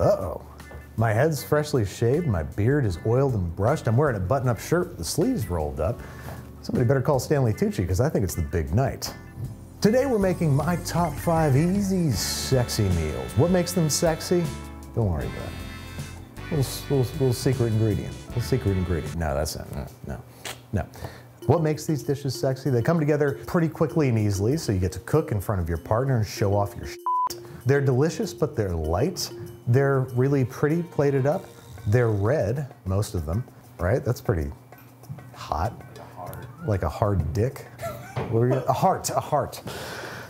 Uh-oh. My head's freshly shaved, my beard is oiled and brushed, I'm wearing a button-up shirt with the sleeves rolled up. Somebody better call Stanley Tucci, because I think it's the big night. Today we're making my top 5 easy, sexy meals. What makes them sexy? Don't worry about it. Little secret ingredient. Little secret ingredient. No, that's not. No. What makes these dishes sexy? They come together pretty quickly and easily, so you get to cook in front of your partner and show off your shit. They're delicious, but they're light. They're really pretty plated up. They're red, most of them, right? That's pretty hot. Like a hard dick. A heart.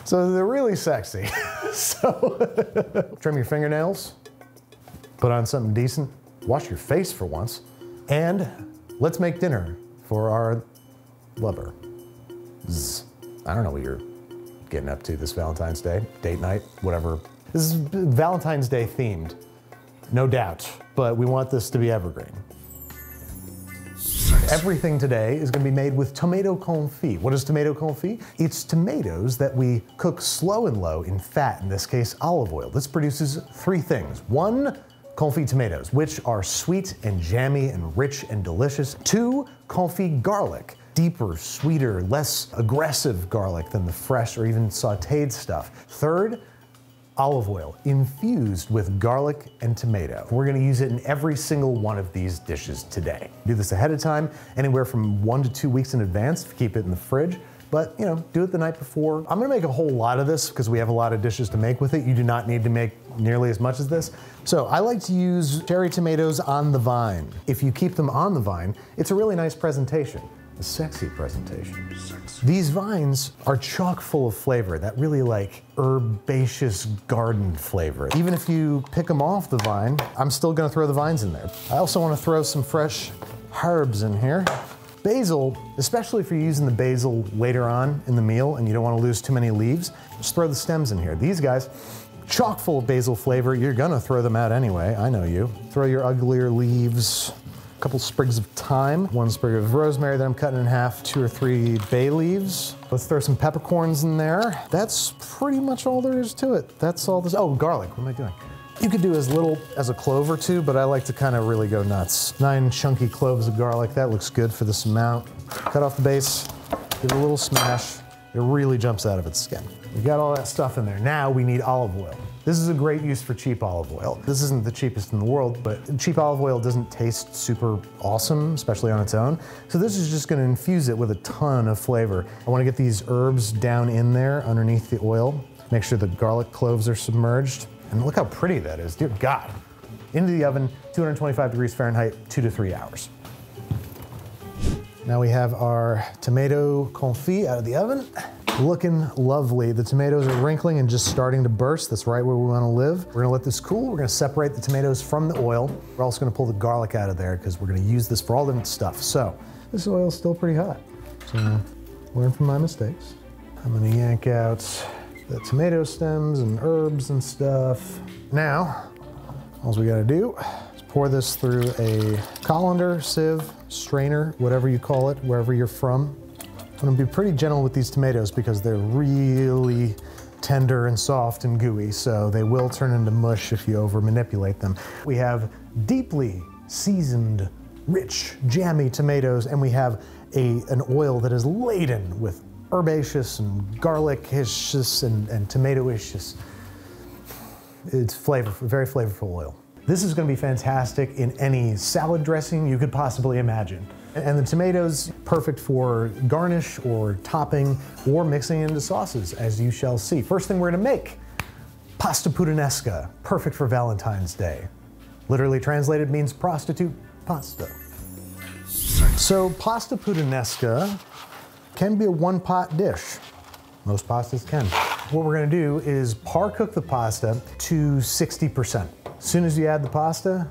So they're really sexy. So trim your fingernails, put on something decent, wash your face for once, and let's make dinner for our lover. I don't know what you're getting up to this Valentine's Day, date night, whatever. This is Valentine's Day themed, no doubt, but we want this to be evergreen. Everything today is going to be made with tomato confit. What is tomato confit? It's tomatoes that we cook slow and low in fat, in this case olive oil. This produces 3 things. 1, confit tomatoes, which are sweet and jammy and rich and delicious. 2, confit garlic. Deeper, sweeter, less aggressive garlic than the fresh or even sauteed stuff. 3rd, olive oil infused with garlic and tomato. We're gonna use it in every single one of these dishes today. Do this ahead of time, anywhere from 1 to 2 weeks in advance if you keep it in the fridge. But you know, do it the night before. I'm gonna make a whole lot of this because we have a lot of dishes to make with it. You do not need to make nearly as much as this. So I like to use cherry tomatoes on the vine. If you keep them on the vine, it's a really nice presentation. A sexy presentation. These vines are chock full of flavor, that really like herbaceous garden flavor. Even if you pick them off the vine, I'm still gonna throw the vines in there. I also wanna throw some fresh herbs in here. Basil, especially if you're using the basil later on in the meal and you don't wanna lose too many leaves, just throw the stems in here. These guys, chock full of basil flavor, you're gonna throw them out anyway, I know you. Throw your uglier leaves, a couple sprigs of thyme, 1 sprig of rosemary that I'm cutting in half, 2 or 3 bay leaves. Let's throw some peppercorns in there. That's pretty much all there is to it. That's all this, oh, garlic, what am I doing? You could do as little as a clove or 2, but I like to kind of really go nuts. 9 chunky cloves of garlic, that looks good for this amount. Cut off the base, give it a little smash. It really jumps out of its skin. We got all that stuff in there. Now we need olive oil. This is a great use for cheap olive oil. This isn't the cheapest in the world, but cheap olive oil doesn't taste super awesome, especially on its own. So this is just gonna infuse it with a ton of flavor. I wanna get these herbs down in there underneath the oil. Make sure the garlic cloves are submerged. And look how pretty that is, dear God. Into the oven, 225 degrees Fahrenheit, 2 to 3 hours. Now we have our tomato confit out of the oven. Looking lovely. The tomatoes are wrinkling and just starting to burst. That's right where we want to live. We're gonna let this cool. We're gonna separate the tomatoes from the oil. We're also gonna pull the garlic out of there because we're gonna use this for all different stuff. So this oil's still pretty hot. So learn from my mistakes. I'm gonna yank out the tomato stems and herbs and stuff. Now, all we gotta do is pour this through a colander, sieve, strainer, whatever you call it, wherever you're from. I'm gonna be pretty gentle with these tomatoes because they're really tender and soft and gooey, so they will turn into mush if you over manipulate them. We have deeply seasoned, rich, jammy tomatoes, and we have an oil that is laden with herbaceous and garlic-icious and tomato-icious. It's flavorful, very flavorful oil. This is gonna be fantastic in any salad dressing you could possibly imagine. And the tomatoes, perfect for garnish or topping or mixing into sauces, as you shall see. First thing we're gonna make, pasta puttanesca, perfect for Valentine's Day. Literally translated means prostitute pasta. So pasta puttanesca can be a 1-pot dish. Most pastas can. What we're gonna do is par cook the pasta to 60%. As soon as you add the pasta,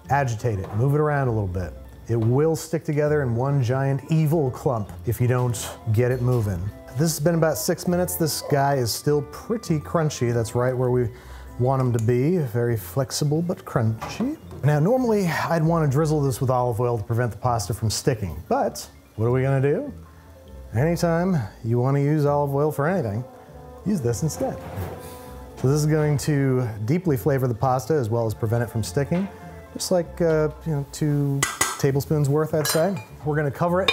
agitate it, move it around a little bit. It will stick together in one giant evil clump if you don't get it moving. This has been about 6 minutes. This guy is still pretty crunchy. That's right where we want him to be. Very flexible but crunchy. Now normally I'd want to drizzle this with olive oil to prevent the pasta from sticking, but what are we gonna do? Anytime you want to use olive oil for anything, use this instead. So this is going to deeply flavor the pasta as well as prevent it from sticking. Just like 2 tablespoons worth, I'd say. We're gonna cover it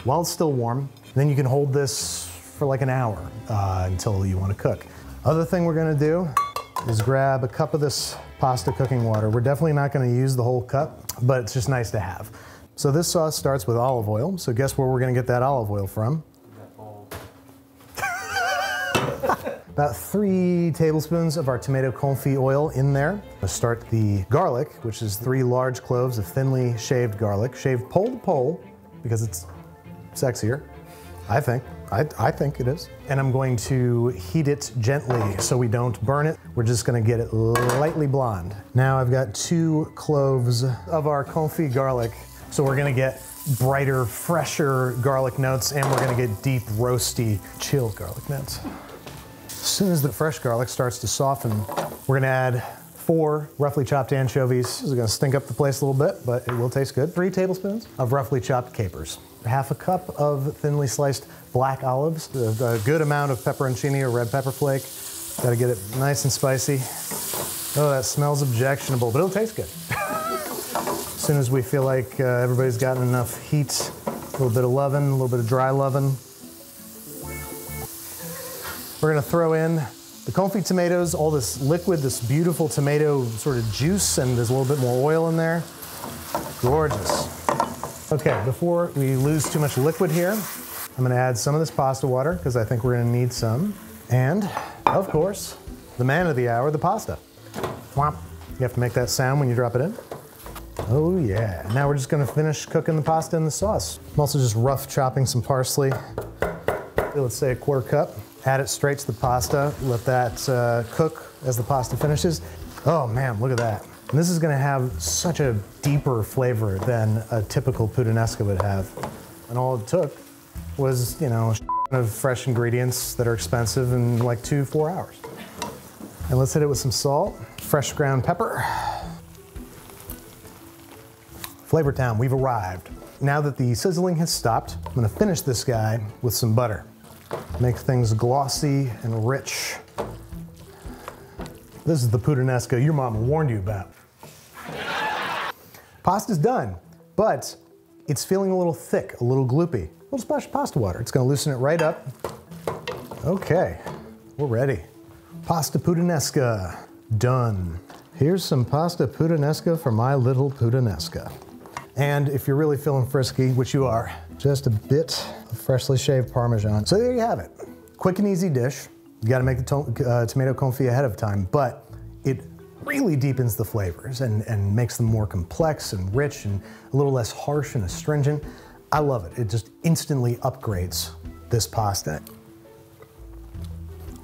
while it's still warm. Then you can hold this for like an hour until you wanna cook. Other thing we're gonna do is grab a cup of this pasta cooking water. We're definitely not gonna use the whole cup, but it's just nice to have. So this sauce starts with olive oil. So guess where we're gonna get that olive oil from? About 3 tablespoons of our tomato confit oil in there. We'll start the garlic, which is 3 large cloves of thinly shaved garlic, shaved pole to pole, because it's sexier, I think. I think it is. And I'm going to heat it gently so we don't burn it. We're just gonna get it lightly blonde. Now I've got 2 cloves of our confit garlic. So we're gonna get brighter, fresher garlic notes, and we're gonna get deep, roasty, chilled garlic notes. As soon as the fresh garlic starts to soften, we're gonna add 4 roughly chopped anchovies. This is gonna stink up the place a little bit, but it will taste good. 3 tablespoons of roughly chopped capers. Half a cup of thinly sliced black olives. A good amount of pepperoncini or red pepper flake. Gotta get it nice and spicy. Oh, that smells objectionable, but it'll taste good. As soon as we feel like everybody's gotten enough heat, a little bit of loving, a little bit of dry loving, we're gonna throw in the confit tomatoes, all this liquid, this beautiful tomato sort of juice, and there's a little bit more oil in there. Gorgeous. Okay, before we lose too much liquid here, I'm gonna add some of this pasta water because I think we're gonna need some. And, of course, the man of the hour, the pasta. Whomp. You have to make that sound when you drop it in. Oh yeah. Now we're just gonna finish cooking the pasta in the sauce. I'm also just rough chopping some parsley. Let's say a 1/4 cup. Add it straight to the pasta. Let that cook as the pasta finishes. Oh man, look at that. And this is gonna have such a deeper flavor than a typical puttanesca would have. And all it took was, of fresh ingredients that are expensive in like 2-4 hours. And let's hit it with some salt, fresh ground pepper. Flavor Town, we've arrived. Now that the sizzling has stopped, I'm gonna finish this guy with some butter. Make things glossy and rich. This is the puttanesca your mama warned you about. Pasta's done, but it's feeling a little thick, a little gloopy. A little splash of pasta water. It's gonna loosen it right up. Okay, we're ready. Pasta puttanesca, done. Here's some pasta puttanesca for my little puttanesca. And if you're really feeling frisky, which you are, just a bit of freshly shaved Parmesan. So there you have it. Quick and easy dish. You gotta make the tomato confit ahead of time, but it really deepens the flavors and makes them more complex and rich and a little less harsh and astringent. I love it. It just instantly upgrades this pasta.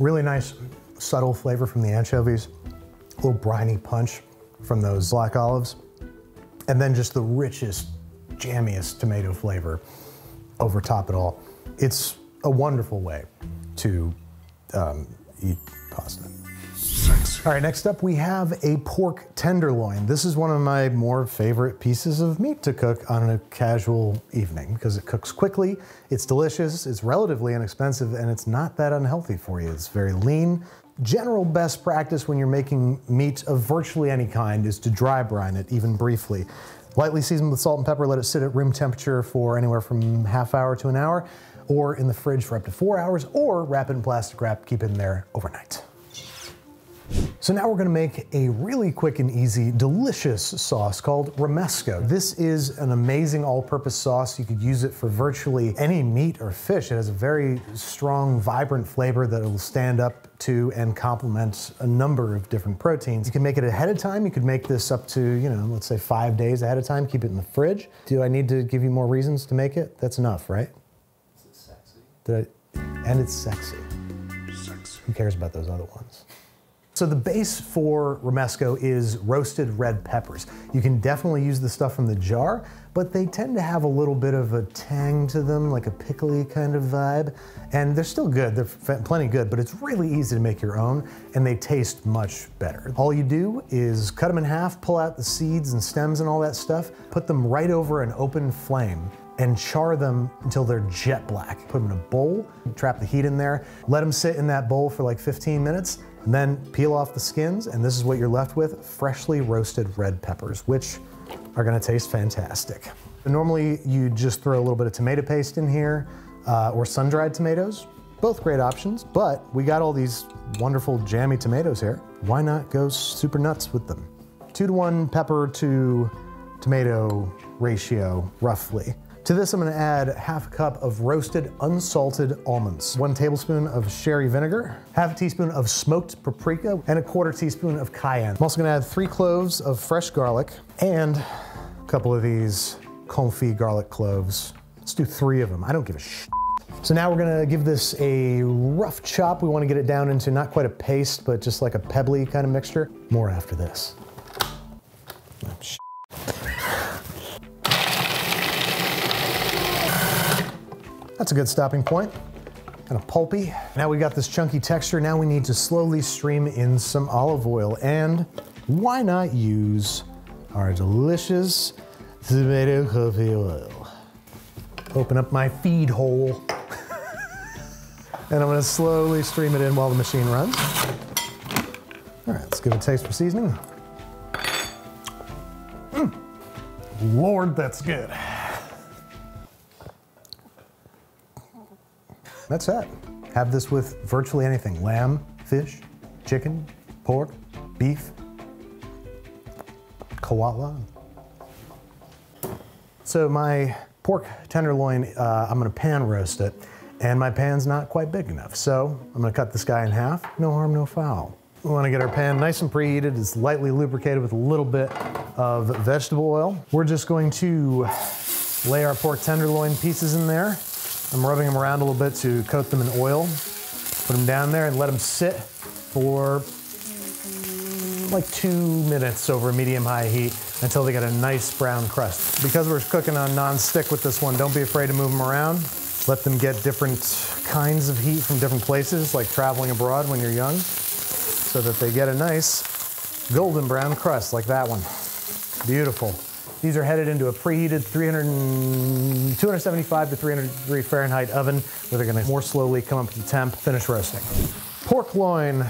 Really nice, subtle flavor from the anchovies, a little briny punch from those black olives, and then just the richest, jammiest tomato flavor over top it all. It's a wonderful way to eat pasta. All right, next up we have a pork tenderloin. This is one of my more favorite pieces of meat to cook on a casual evening because it cooks quickly, it's delicious, it's relatively inexpensive, and it's not that unhealthy for you. It's very lean. General best practice when you're making meat of virtually any kind is to dry brine it, even briefly. Lightly season with salt and pepper, let it sit at room temperature for anywhere from ½ hour to an hour, or in the fridge for up to 4 hours, or wrap it in plastic wrap, keep it in there overnight. So now we're gonna make a really quick and easy, delicious sauce called romesco. This is an amazing all-purpose sauce. You could use it for virtually any meat or fish. It has a very strong, vibrant flavor that will stand up to and complement a number of different proteins. You can make it ahead of time. You could make this up to, let's say 5 days ahead of time, keep it in the fridge. Do I need to give you more reasons to make it? That's enough, right? Is it sexy? And it's sexy. Who cares about those other ones? So the base for romesco is roasted red peppers. You can definitely use the stuff from the jar, but they tend to have a little bit of a tang to them, like a pickly kind of vibe. And they're still good, they're plenty good, but it's really easy to make your own, and they taste much better. All you do is cut them in half, pull out the seeds and stems and all that stuff, put them right over an open flame, and char them until they're jet black. Put them in a bowl, trap the heat in there, let them sit in that bowl for like 15 minutes, And then peel off the skins, and this is what you're left with, freshly roasted red peppers, which are gonna taste fantastic. Normally, you just throw a little bit of tomato paste in here, or sun-dried tomatoes. Both great options, but we got all these wonderful jammy tomatoes here. Why not go super nuts with them? 2-to-1 pepper to tomato ratio, roughly. To this, I'm gonna add half a cup of roasted unsalted almonds, 1 tablespoon of sherry vinegar, half a teaspoon of smoked paprika, and a 1/4 teaspoon of cayenne. I'm also gonna add 3 cloves of fresh garlic and a couple of these confit garlic cloves. Let's do 3 of them. I don't give a shit. So now we're gonna give this a rough chop. We wanna get it down into not quite a paste, but just like a pebbly kind of mixture. More after this. Oh, shit. That's a good stopping point. Kind of pulpy. Now we got this chunky texture. Now we need to slowly stream in some olive oil. And why not use our delicious tomato coffee oil? Open up my feed hole. And I'm gonna slowly stream it in while the machine runs. All right, let's give it a taste for seasoning. Lord, that's good. That's it. Have this with virtually anything. Lamb, fish, chicken, pork, beef, koala. So my pork tenderloin, I'm gonna pan roast it, and my pan's not quite big enough. So I'm gonna cut this guy in half. No harm, no foul. We wanna get our pan nice and preheated. It's lightly lubricated with a little bit of vegetable oil. We're just going to lay our pork tenderloin pieces in there. I'm rubbing them around a little bit to coat them in oil. Put them down there and let them sit for like 2 minutes over medium-high heat until they get a nice brown crust. Because we're cooking on non-stick with this one, don't be afraid to move them around. Let them get different kinds of heat from different places, like traveling abroad when you're young, so that they get a nice golden brown crust like that one. Beautiful. These are headed into a preheated 275 to 300 degree Fahrenheit oven, where they're gonna more slowly come up to temp, finish roasting. Pork loin,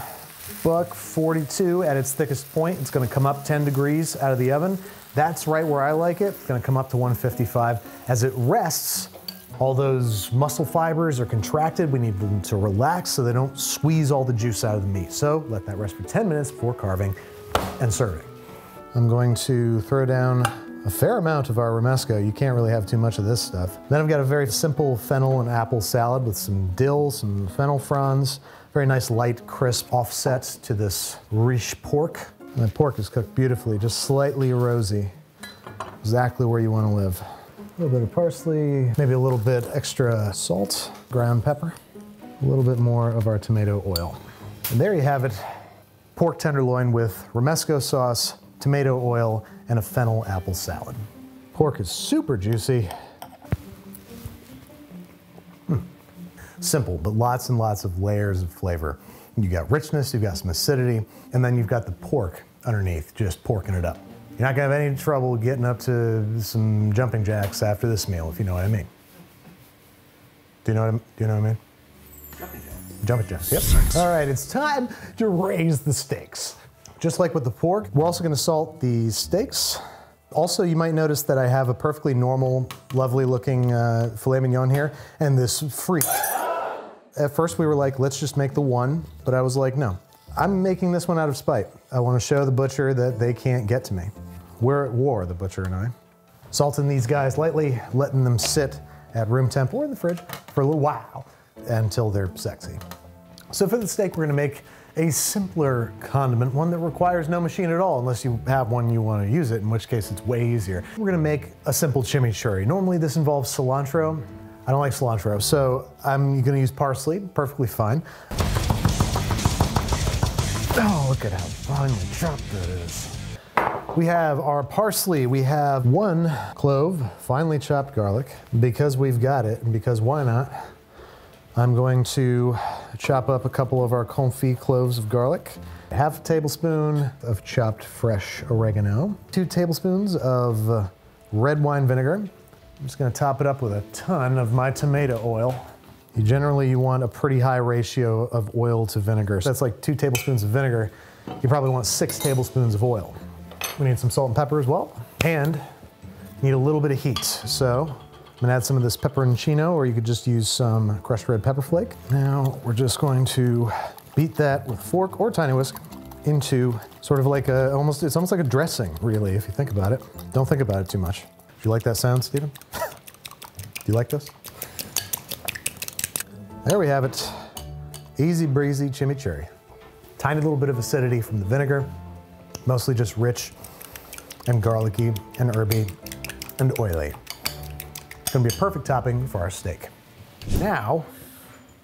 buck 42 at its thickest point. It's gonna come up 10 degrees out of the oven. That's right where I like it. It's gonna come up to 155. As it rests, all those muscle fibers are contracted. We need them to relax so they don't squeeze all the juice out of the meat. So let that rest for 10 minutes before carving and serving. I'm going to throw down a fair amount of our romesco. You can't really have too much of this stuff. Then I've got a very simple fennel and apple salad with some dill, some fennel fronds, very nice light, crisp offset to this riche pork. And the pork is cooked beautifully, just slightly rosy. Exactly where you want to live. A little bit of parsley, maybe a little bit extra salt, ground pepper, a little bit more of our tomato oil. And there you have it, pork tenderloin with romesco sauce, tomato oil, and a fennel apple salad. Pork is super juicy. Simple, but lots and lots of layers of flavor. You got richness, you've got some acidity, and then you've got the pork underneath, just porking it up. You're not gonna have any trouble getting up to some jumping jacks after this meal, if you know what I mean. Do you know what I mean? Jumping jacks. Jumping jacks, yep. All right, it's time to raise the stakes. Just like with the pork, we're also gonna salt the steaks. Also, you might notice that I have a perfectly normal, lovely looking filet mignon here, and this freak. At first we were like, let's just make the one, but I was like, no. I'm making this one out of spite. I wanna show the butcher that they can't get to me. We're at war, the butcher and I. Salting these guys lightly, letting them sit at room temp or in the fridge for a little while until they're sexy. So for the steak, we're gonna make a simpler condiment, one that requires no machine at all, unless you have one you want to use it, in which case it's way easier. We're gonna make a simple chimichurri. Normally this involves cilantro. I don't like cilantro, so I'm gonna use parsley, perfectly fine. Oh, look at how finely chopped that is. We have our parsley, we have 1 clove, finely chopped garlic. Because we've got it, and because why not, I'm going to chop up a couple of our confit cloves of garlic, half a tablespoon of chopped fresh oregano, 2 tablespoons of red wine vinegar. I'm just gonna top it up with a ton of my tomato oil. You want a pretty high ratio of oil to vinegar. So that's like 2 tablespoons of vinegar. You probably want 6 tablespoons of oil. We need some salt and pepper as well. And you need a little bit of heat. So I'm gonna add some of this pepperoncino, or you could just use some crushed red pepper flake. Now we're just going to beat that with a fork or tiny whisk into sort of like it's almost like a dressing, really, if you think about it. Don't think about it too much. Do you like that sound, Stephen? Do you like this? There we have it. Easy breezy chimichurri. Tiny little bit of acidity from the vinegar, mostly just rich and garlicky and herby and oily. It's gonna be a perfect topping for our steak. Now,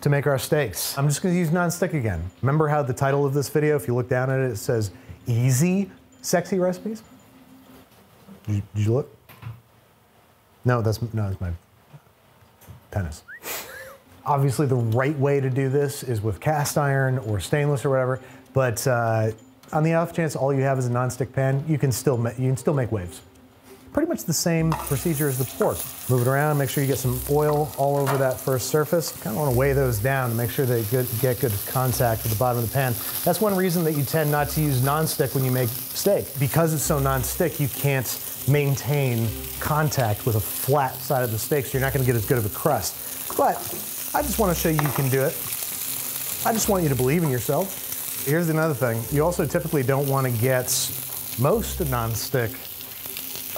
to make our steaks, I'm just gonna use nonstick again. Remember how the title of this video, if you look down at it, it says easy, sexy recipes? Did you look? No, that's my penis. Obviously, the right way to do this is with cast iron or stainless or whatever, but on the off chance all you have is a nonstick pan, you can still make waves. Pretty much the same procedure as the pork. Move it around, make sure you get some oil all over that first surface. Kind of want to weigh those down to make sure they get good contact with the bottom of the pan. That's one reason that you tend not to use nonstick when you make steak. Because it's so nonstick, you can't maintain contact with a flat side of the steak, so you're not going to get as good of a crust. But I just want to show you can do it. I just want you to believe in yourself. Here's another thing. You also typically don't want to get most nonstick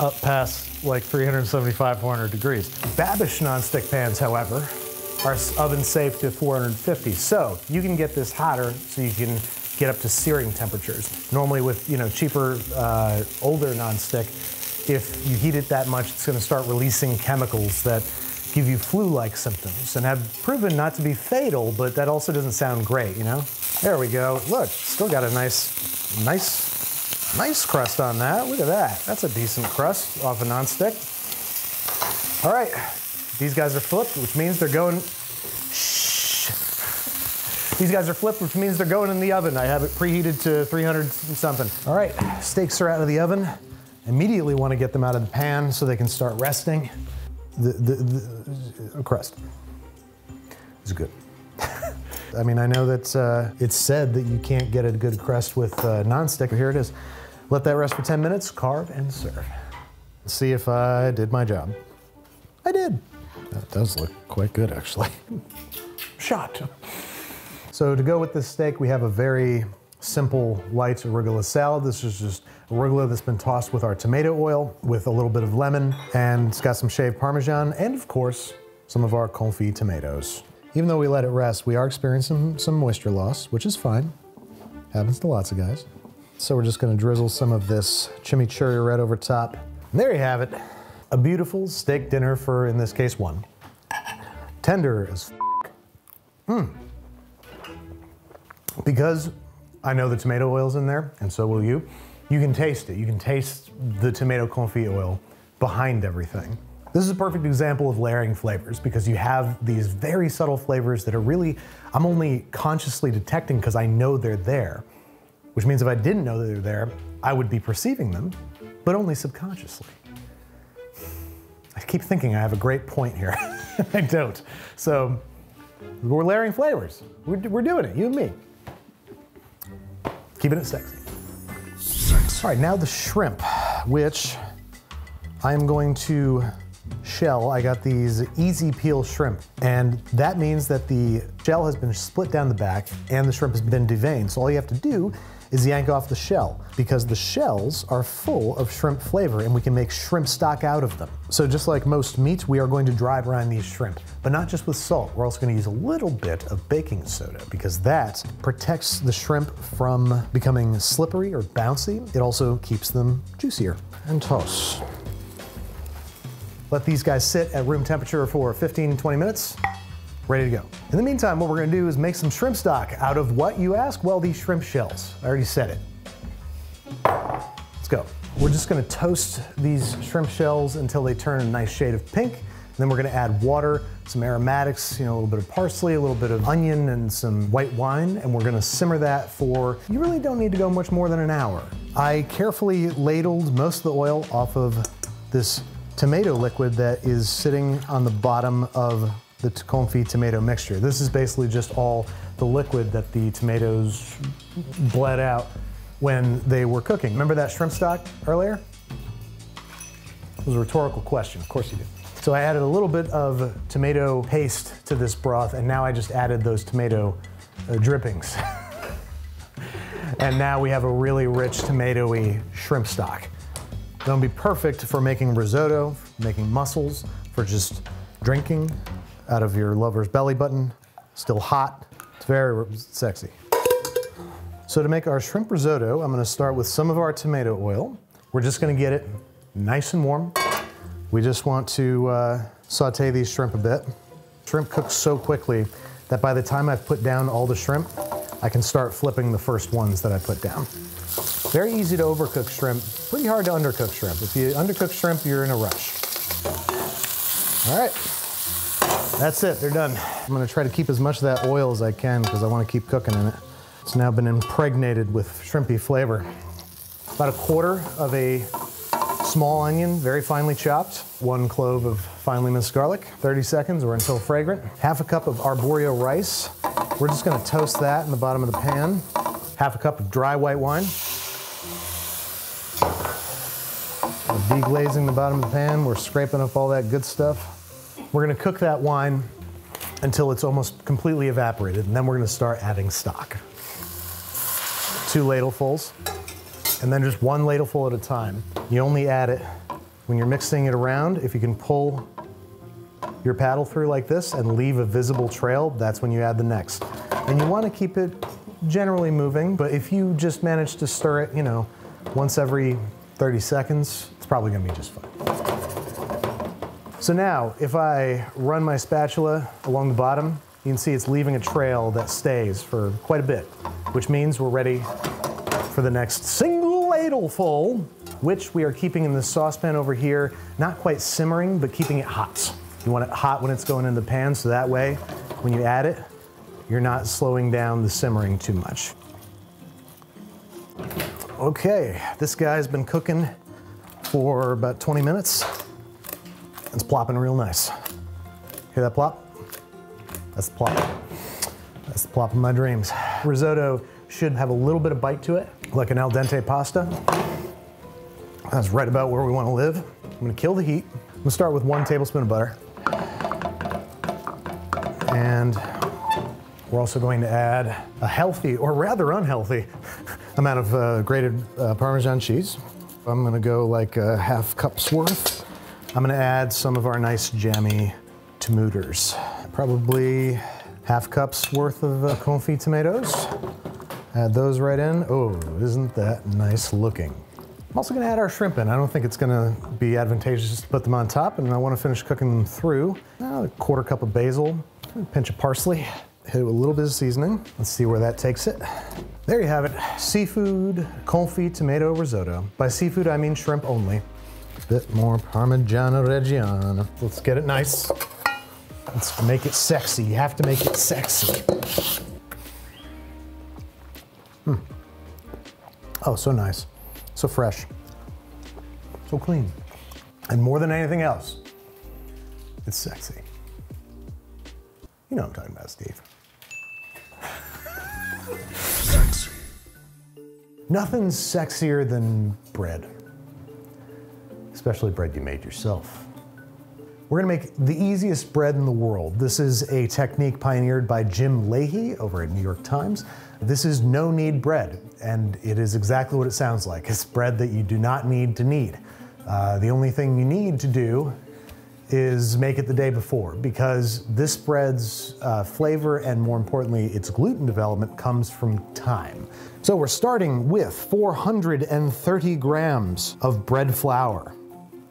up past like 375, 400 degrees. Babish nonstick pans, however, are oven safe to 450. So you can get this hotter so you can get up to searing temperatures. Normally with cheaper, older nonstick, if you heat it that much, it's going to start releasing chemicals that give you flu-like symptoms and have proven not to be fatal, but that also doesn't sound great, There we go. Look, still got a nice crust on that. Look at that. That's a decent crust off a nonstick. All right, these guys are flipped, which means they're going, These guys are flipped, which means they're going in the oven. I have it preheated to 300 something. All right, steaks are out of the oven. Immediately want to get them out of the pan so they can start resting. The crust is good. I mean, I know that it's said that you can't get a good crust with nonstick, but here it is. Let that rest for 10 minutes, carve and serve. Let's see if I did my job. I did. That does look quite good, actually. Shot. So to go with this steak, we have a very simple light arugula salad. This is just arugula that's been tossed with our tomato oil with a little bit of lemon, and it's got some shaved Parmesan and of course some of our confit tomatoes. Even though we let it rest, we are experiencing some moisture loss, which is fine. Happens to lots of guys. So we're just gonna drizzle some of this chimichurri right over top. And there you have it. A beautiful steak dinner for, in this case, one. Tender as f***. Because I know the tomato oil's in there, and so will you. You can taste it. You can taste the tomato confit oil behind everything. This is a perfect example of layering flavors because you have these very subtle flavors that are really, I'm only consciously detecting because I know they're there. Which means if I didn't know that they're there, I would be perceiving them, but only subconsciously. I keep thinking I have a great point here. I don't. So we're layering flavors. We're doing it, you and me. Keeping it sexy. All right, now the shrimp, which I'm going to shell. I got these easy peel shrimp, and that means that the shell has been split down the back and the shrimp has been deveined. So all you have to do is yank off the shell because the shells are full of shrimp flavor and we can make shrimp stock out of them. So just like most meats, we are going to dry brine these shrimp, but not just with salt. We're also going to use a little bit of baking soda because that protects the shrimp from becoming slippery or bouncy. It also keeps them juicier. And toss. Let these guys sit at room temperature for 15-20 minutes. Ready to go. In the meantime, what we're gonna do is make some shrimp stock out of what, you ask? Well, these shrimp shells. I already said it. Let's go. We're just gonna toast these shrimp shells until they turn a nice shade of pink. And then we're gonna add water, some aromatics, a little bit of parsley, a little bit of onion, and some white wine. And we're gonna simmer that for, you really don't need to go much more than an hour. I carefully ladled most of the oil off of this tomato liquid that is sitting on the bottom of the confit tomato mixture. This is basically just all the liquid that the tomatoes bled out when they were cooking. Remember that shrimp stock earlier? It was a rhetorical question, of course you did. So I added a little bit of tomato paste to this broth, and now I just added those tomato drippings. And now we have a really rich tomatoey shrimp stock. It'll be perfect for making risotto, making mussels, for just drinking out of your lover's belly button. Still hot, it's very sexy. So to make our shrimp risotto, I'm gonna start with some of our tomato oil. We're just gonna get it nice and warm. We just want to saute these shrimp a bit. Shrimp cooks so quickly that by the time I've put down all the shrimp, I can start flipping the first ones that I put down. Very easy to overcook shrimp, pretty hard to undercook shrimp. If you undercook shrimp, you're in a rush. All right, that's it, they're done. I'm gonna try to keep as much of that oil as I can because I wanna keep cooking in it. It's now been impregnated with shrimpy flavor. About 1/4 of a small onion, very finely chopped. 1 clove of finely minced garlic. 30 seconds or until fragrant. 1/2 cup of arborio rice. We're just gonna toast that in the bottom of the pan. 1/2 cup of dry white wine. We're deglazing the bottom of the pan. We're scraping up all that good stuff. We're gonna cook that wine until it's almost completely evaporated, and then we're gonna start adding stock. 2 ladlefuls, and then just 1 ladleful at a time. You only add it when you're mixing it around. If you can pull your paddle through like this and leave a visible trail, that's when you add the next. And you wanna keep it generally moving, but if you just manage to stir it, you know, once every 30 seconds, it's probably gonna be just fine. So now, if I run my spatula along the bottom, you can see it's leaving a trail that stays for quite a bit, which means we're ready for the next single ladleful, which we are keeping in the saucepan over here, not quite simmering, but keeping it hot. You want it hot when it's going in the pan, so that way, when you add it, you're not slowing down the simmering too much. Okay, this guy's been cooking for about 20 minutes. It's plopping real nice. Hear that plop? That's the plop. That's the plop of my dreams. Risotto should have a little bit of bite to it, like an al dente pasta. That's right about where we want to live. I'm gonna kill the heat. I'm gonna start with 1 tablespoon of butter. And we're also going to add a healthy, or rather unhealthy, amount of grated Parmesan cheese. I'm gonna go like a 1/2 cup's worth. I'm gonna add some of our nice jammy tomatoes. Probably 1/2 cup's worth of confit tomatoes. Add those right in. Oh, isn't that nice looking? I'm also gonna add our shrimp in. I don't think it's gonna be advantageous to put them on top, and I wanna finish cooking them through. Now, a 1/4 cup of basil, a pinch of parsley, hit it with a little bit of seasoning. Let's see where that takes it. There you have it, seafood confit tomato risotto. By seafood, I mean shrimp only. A bit more Parmigiano Reggiano. Let's get it nice. Let's make it sexy. You have to make it sexy. Oh, so nice. So fresh. So clean. And more than anything else, it's sexy. You know what I'm talking about, Steve. Sexy. Nothing's sexier than bread. Especially bread you made yourself. We're gonna make the easiest bread in the world. This is a technique pioneered by Jim Leahy over at New York Times. This is no-knead bread, and it is exactly what it sounds like. It's bread that you do not need to knead. The only thing you need to do is make it the day before, because this bread's flavor and, more importantly, its gluten development comes from time. So we're starting with 430 grams of bread flour,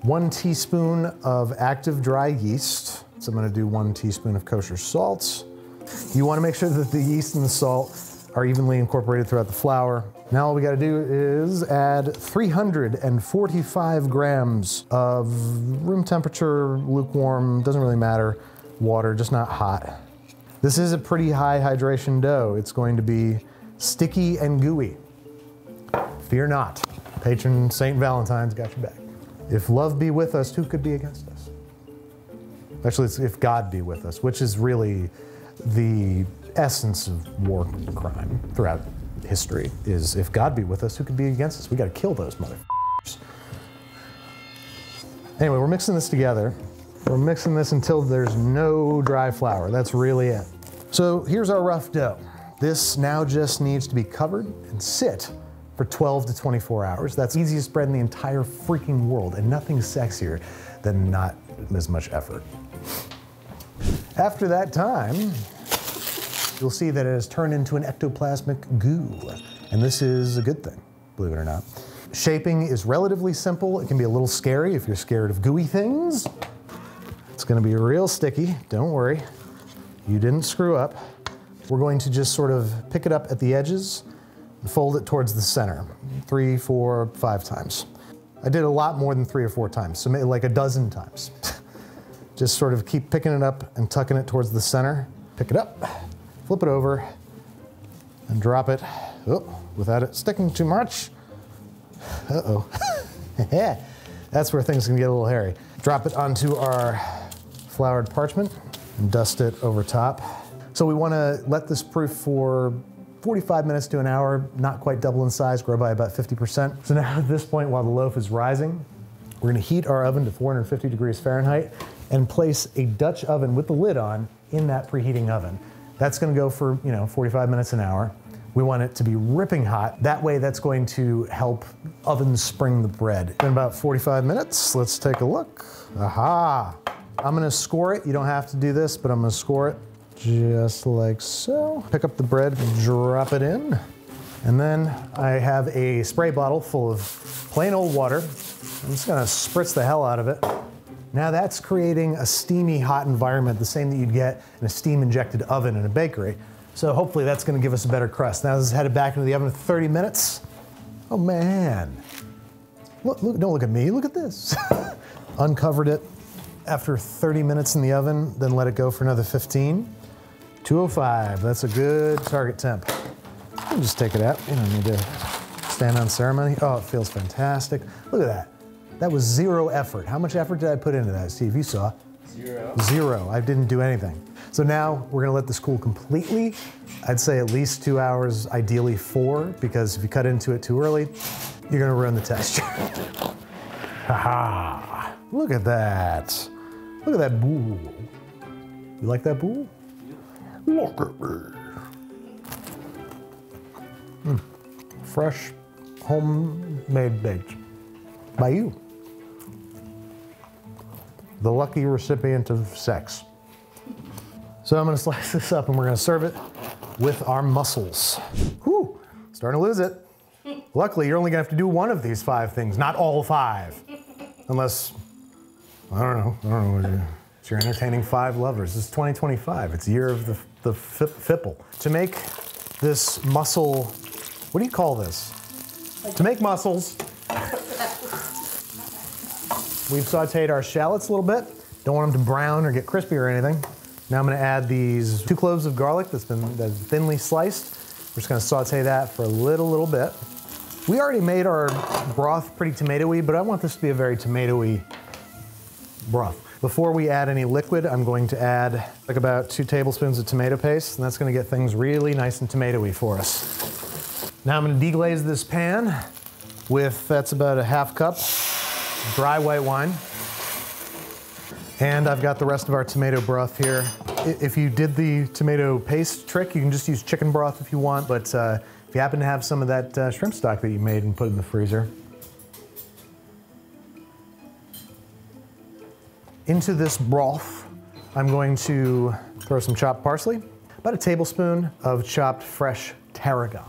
1 teaspoon of active dry yeast. So I'm gonna do 1 teaspoon of kosher salt. You wanna make sure that the yeast and the salt are evenly incorporated throughout the flour. Now all we gotta do is add 345 grams of room temperature, lukewarm, doesn't really matter, water, just not hot. This is a pretty high hydration dough. It's going to be sticky and gooey. Fear not. Patron Saint Valentine's got your back. If love be with us, who could be against us? Actually, it's if God be with us, which is really the essence of war crime throughout history, is if God be with us, who could be against us? We gotta kill those motherfuckers. Anyway, we're mixing this together. We're mixing this until there's no dry flour. That's really it. So here's our rough dough. This now just needs to be covered and sit for 12 to 24 hours. That's the easiest bread in the entire freaking world, and nothing's sexier than not as much effort. After that time, you'll see that it has turned into an ectoplasmic goo, and this is a good thing, believe it or not. Shaping is relatively simple. It can be a little scary if you're scared of gooey things. It's gonna be real sticky, don't worry. You didn't screw up. We're going to just sort of pick it up at the edges and fold it towards the center, 3, 4, 5 times. I did a lot more than 3 or 4 times, so maybe like a dozen times. Just sort of keep picking it up and tucking it towards the center. Pick it up, flip it over, and drop it, without it sticking too much. Uh-oh. That's where things can get a little hairy. Drop it onto our floured parchment and dust it over top. So we want to let this proof for 45 minutes to an hour, not quite double in size, grow by about 50%. So now at this point, while the loaf is rising, we're going to heat our oven to 450 degrees Fahrenheit and place a Dutch oven with the lid on in that preheating oven. That's going to go for 45 minutes an hour. We want it to be ripping hot. That way that's going to help oven spring the bread. In about 45 minutes, let's take a look. Aha! I'm gonna score it. You don't have to do this, but I'm gonna score it just like so. Pick up the bread, drop it in. And then I have a spray bottle full of plain old water. I'm just gonna spritz the hell out of it. Now that's creating a steamy, hot environment, the same that you'd get in a steam-injected oven in a bakery. So hopefully that's gonna give us a better crust. Now this is headed back into the oven for 30 minutes. Oh man. Look, don't look at me, look at this. Uncovered it after 30 minutes in the oven, then let it go for another 15. 205, that's a good target temp. You can just take it out. You don't need to stand on ceremony. Oh, it feels fantastic. Look at that. That was 0 effort. How much effort did I put into that, Steve? You saw. 0. 0, I didn't do anything. So now we're gonna let this cool completely. I'd say at least 2 hours, ideally 4, because if you cut into it too early, you're gonna ruin the texture. Haha, look at that. Look at that boule. You like that boule? Look at me. Fresh, homemade baked by you. The lucky recipient of sex. So I'm gonna slice this up and we're gonna serve it with our mussels. Whew, starting to lose it. Luckily, you're only gonna have to do one of these 5 things, not all 5. Unless, I don't know, it's your entertaining 5 lovers. This is 2025, it's the year of the fipple. To make this mussel, what do you call this? To make mussels, we've sauteed our shallots a little bit. Don't want them to brown or get crispy or anything. Now I'm gonna add these 2 cloves of garlic that's thinly sliced. We're just gonna saute that for a little bit. We already made our broth pretty tomatoey, but I want this to be a very tomatoey broth. Before we add any liquid, I'm going to add like about 2 tablespoons of tomato paste, and that's gonna get things really nice and tomatoey for us. Now I'm gonna deglaze this pan with, that's about a ½ cup dry white wine. And I've got the rest of our tomato broth here. If you did the tomato paste trick, you can just use chicken broth if you want, but if you happen to have some of that shrimp stock that you made and put in the freezer. Into this broth, I'm going to throw some chopped parsley, about a tablespoon of chopped fresh tarragon.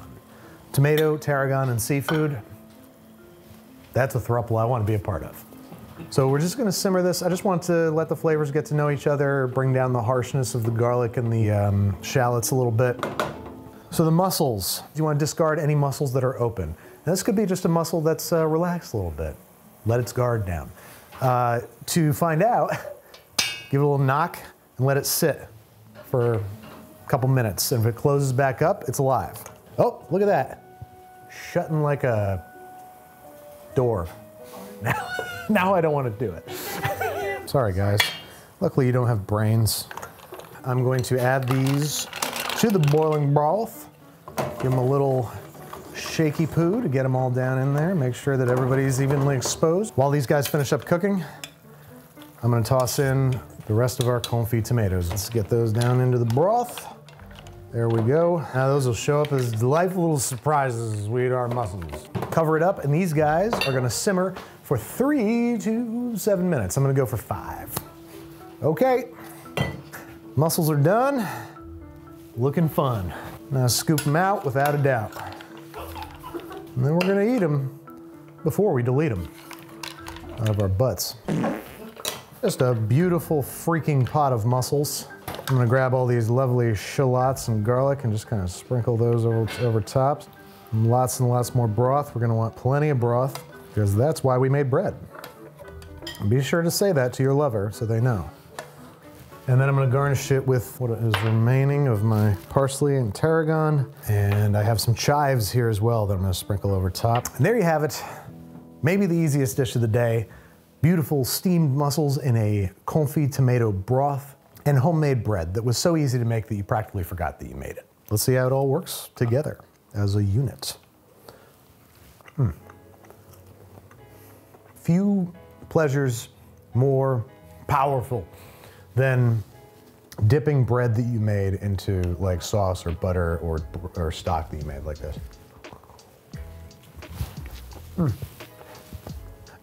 Tomato, tarragon, and seafood. That's a throuple I want to be a part of. So we're just gonna simmer this. I just want to let the flavors get to know each other, bring down the harshness of the garlic and the shallots a little bit. So the mussels, you want to discard any mussels that are open. Now this could be just a mussel that's relaxed a little bit. Let its guard down. To find out, give it a little knock and let it sit for a couple minutes. And if it closes back up, it's alive. Oh, look at that. Shutting like a door. Now I don't want to do it. Sorry guys. Luckily you don't have brains. I'm going to add these to the boiling broth. Give them a little shaky poo to get them all down in there. Make sure that everybody's evenly exposed. While these guys finish up cooking, I'm gonna toss in the rest of our confit tomatoes. Let's get those down into the broth. There we go. Now those will show up as delightful little surprises as we eat our mussels. Cover it up, and these guys are gonna simmer for 3 to 7 minutes. I'm gonna go for 5. Okay, mussels are done. Looking fun. Now scoop them out without a doubt. And then we're gonna eat them before we delete them out of our butts. Just a beautiful freaking pot of mussels. I'm gonna grab all these lovely shallots and garlic and just kind of sprinkle those over top. And lots more broth. We're gonna want plenty of broth because that's why we made bread. And be sure to say that to your lover so they know. And then I'm gonna garnish it with what is remaining of my parsley and tarragon. And I have some chives here as well that I'm gonna sprinkle over top. And there you have it. Maybe the easiest dish of the day. Beautiful steamed mussels in a confit tomato broth and homemade bread that was so easy to make that you practically forgot that you made it. Let's see how it all works together as a unit. Few pleasures more powerful than dipping bread that you made into like sauce or butter or stock that you made like this.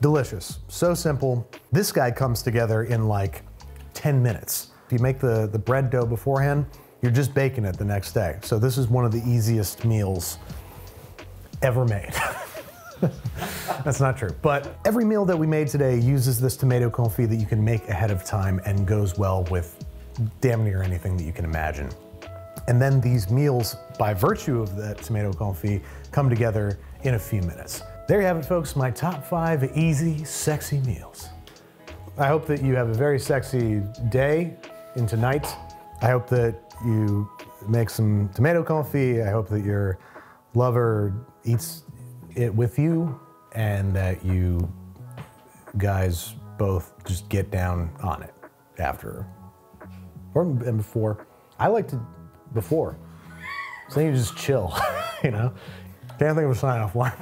Delicious, so simple. This guy comes together in like 10 minutes. If you make the bread dough beforehand, you're just baking it the next day. So this is one of the easiest meals ever made. That's not true, but every meal that we made today uses this tomato confit that you can make ahead of time and goes well with damn near anything that you can imagine. And then these meals, by virtue of that tomato confit, come together in a few minutes. There you have it, folks, my top 5 easy, sexy meals. I hope that you have a very sexy day into night. I hope that you make some tomato confit. I hope that your lover eats it with you and that you guys both just get down on it after and before. I like to before. So then you just chill, you know? Can't think of a sign-off line.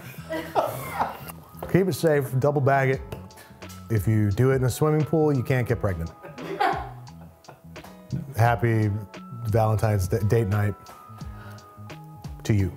Keep it safe, double bag it. If you do it in a swimming pool, you can't get pregnant. Happy Valentine's date night to you.